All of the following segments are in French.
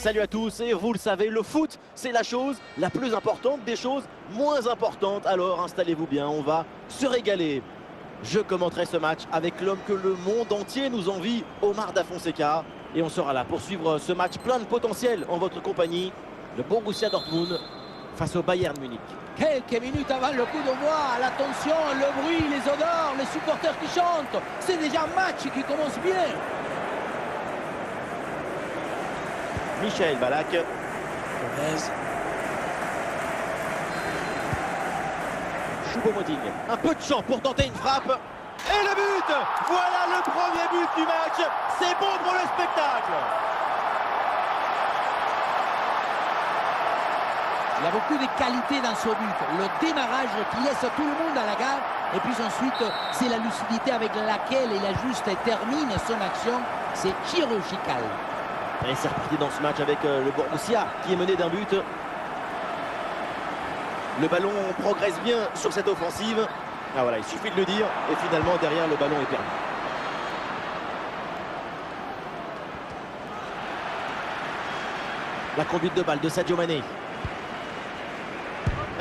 Salut à tous, et vous le savez, le foot, c'est la chose la plus importante des choses moins importantes. Alors installez-vous bien, on va se régaler. Je commenterai ce match avec l'homme que le monde entier nous envie, Omar Da Fonseca. Et on sera là pour suivre ce match plein de potentiel en votre compagnie. Le Borussia Dortmund face au Bayern Munich. Quelques minutes avant le coup d'envoi, l'attention, le bruit, les odeurs, les supporters qui chantent. C'est déjà un match qui commence bien. Michael Ballack. Choupo-Moting. Un peu de champ pour tenter une frappe. Et le but! Voilà le premier but du match. C'est bon pour le spectacle. Il y a beaucoup de qualité dans ce but. Le démarrage qui laisse tout le monde à la gare. Et puis ensuite, c'est la lucidité avec laquelle il ajuste et termine son action. C'est chirurgical. Et c'est reparti dans ce match avec le Borussia qui est mené d'un but. Le ballon progresse bien sur cette offensive. Ah voilà, il suffit de le dire. Et finalement, derrière, le ballon est perdu. La conduite de balle de Sadio Mané.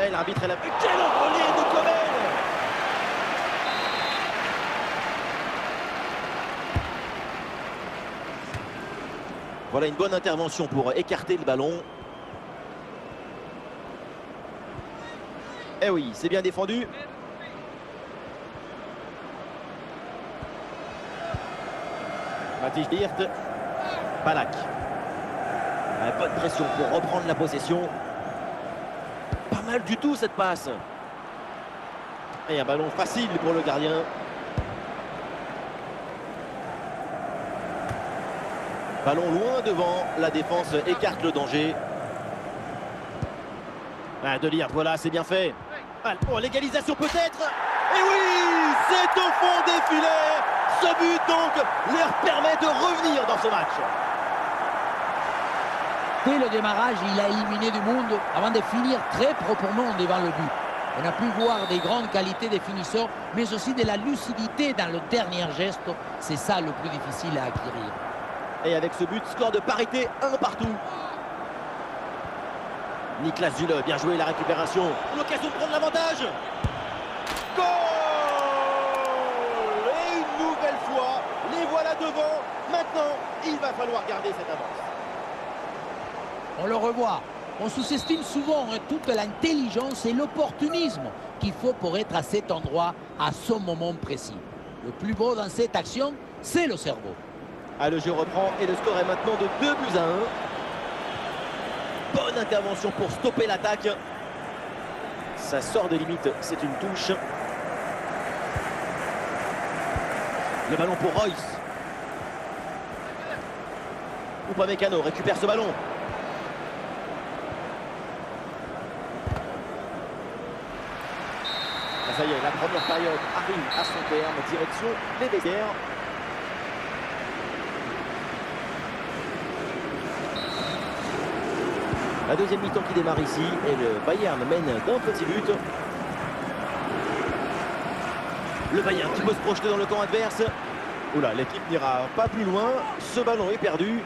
Et l'arbitre, elle a vu quel envolé de Coman. Voilà une bonne intervention pour écarter le ballon. Eh oui, c'est bien défendu. Mathis Hirt. Ballack. Bonne pression pour reprendre la possession. Pas mal du tout cette passe. Et un ballon facile pour le gardien. Ballon loin devant, la défense écarte le danger. De Ligt, voilà, c'est bien fait. Oh, l'égalisation peut-être. Et oui, c'est au fond des filets. Ce but donc leur permet de revenir dans ce match. Dès le démarrage, il a éliminé du monde avant de finir très proprement devant le but. On a pu voir des grandes qualités des finisseurs, mais aussi de la lucidité dans le dernier geste. C'est ça le plus difficile à acquérir. Et avec ce but, score de parité, 1 partout. Niklas Süle, bien joué la récupération. L'occasion de prendre l'avantage. Goal! Et une nouvelle fois, les voilà devant. Maintenant, il va falloir garder cette avance. On le revoit. On sous-estime souvent toute l'intelligence et l'opportunisme qu'il faut pour être à cet endroit à ce moment précis. Le plus beau dans cette action, c'est le cerveau. Ah, le jeu reprend et le score est maintenant de 2-1. Bonne intervention pour stopper l'attaque. Ça sort de limite, c'est une touche. Le ballon pour Royce. Upamecano récupère ce ballon. Ça y est, la première période arrive à son terme, direction les vestiaires. La deuxième mi-temps qui démarre ici et le Bayern mène d'un petit but. Le Bayern qui peut se projeter dans le camp adverse. Oula, l'équipe n'ira pas plus loin. Ce ballon est perdu.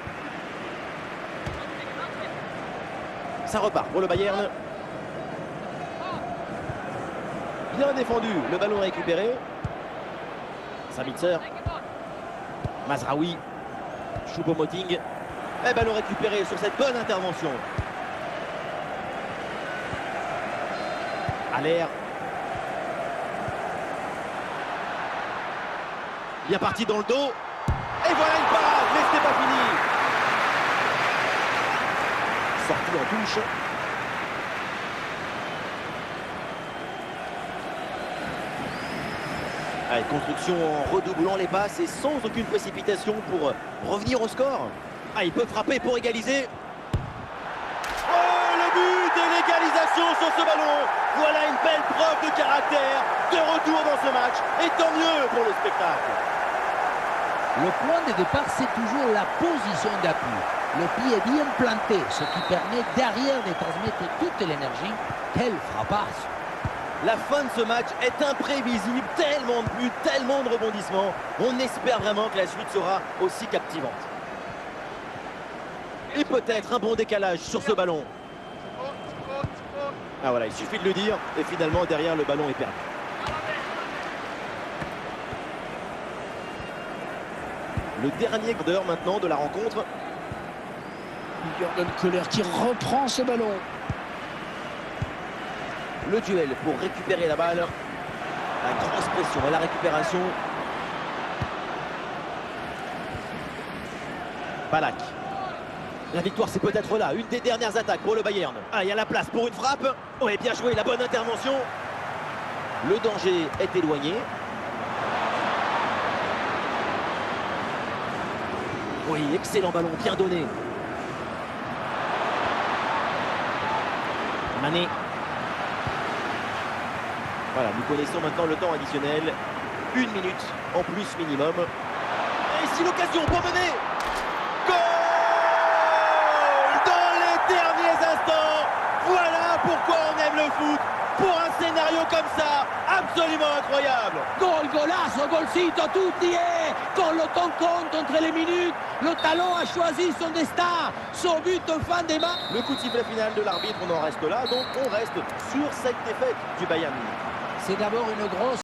Ça repart pour le Bayern. Bien défendu, le ballon récupéré. Sabitzer. Mazraoui. Choupo-Moting. Et ballon récupéré sur cette bonne intervention. Aller. Bien parti dans le dos. Et voilà une parade, mais ce n'est pas fini. Sorti en touche. Allez, construction en redoublant les passes et sans aucune précipitation pour revenir au score. Ah, il peut frapper pour égaliser. Oh, le but et l'égalisation sur ce ballon. Voilà une belle preuve de caractère, de retour dans ce match. Et tant mieux pour le spectacle. Le point de départ, c'est toujours la position d'appui. Le pied est bien planté, ce qui permet derrière de transmettre toute l'énergie. Quelle frappasse! La fin de ce match est imprévisible, tellement de buts, tellement de rebondissements. On espère vraiment que la suite sera aussi captivante. Et peut-être un bon décalage sur ce ballon. Ah voilà, il suffit de le dire. Et finalement, derrière, le ballon est perdu. Le dernier quart d'heure maintenant de la rencontre. Jürgen Köhler qui reprend ce ballon. Le duel pour récupérer la balle. La grosse pression et la récupération. Ballack. La victoire, c'est peut-être là. Une des dernières attaques pour le Bayern. Ah, il y a la place pour une frappe. Ouais, bien joué, la bonne intervention. Le danger est éloigné. Oui, excellent ballon, bien donné. Mané. Voilà, nous connaissons maintenant le temps additionnel. 1 minute en plus minimum. Et ici l'occasion pour mener. Goal dans les derniers instants. Voilà pourquoi on aime le foot. Pour un scénario comme ça, absolument incroyable. Gol, golazo, golcito, tout y est. Quand le temps compte entre les minutes, le talent a choisi son destin. Son but en fin des matchs. Le coup de sifflet final de l'arbitre, on en reste là. Donc on reste sur cette défaite du Bayern Munich. C'est d'abord une grosse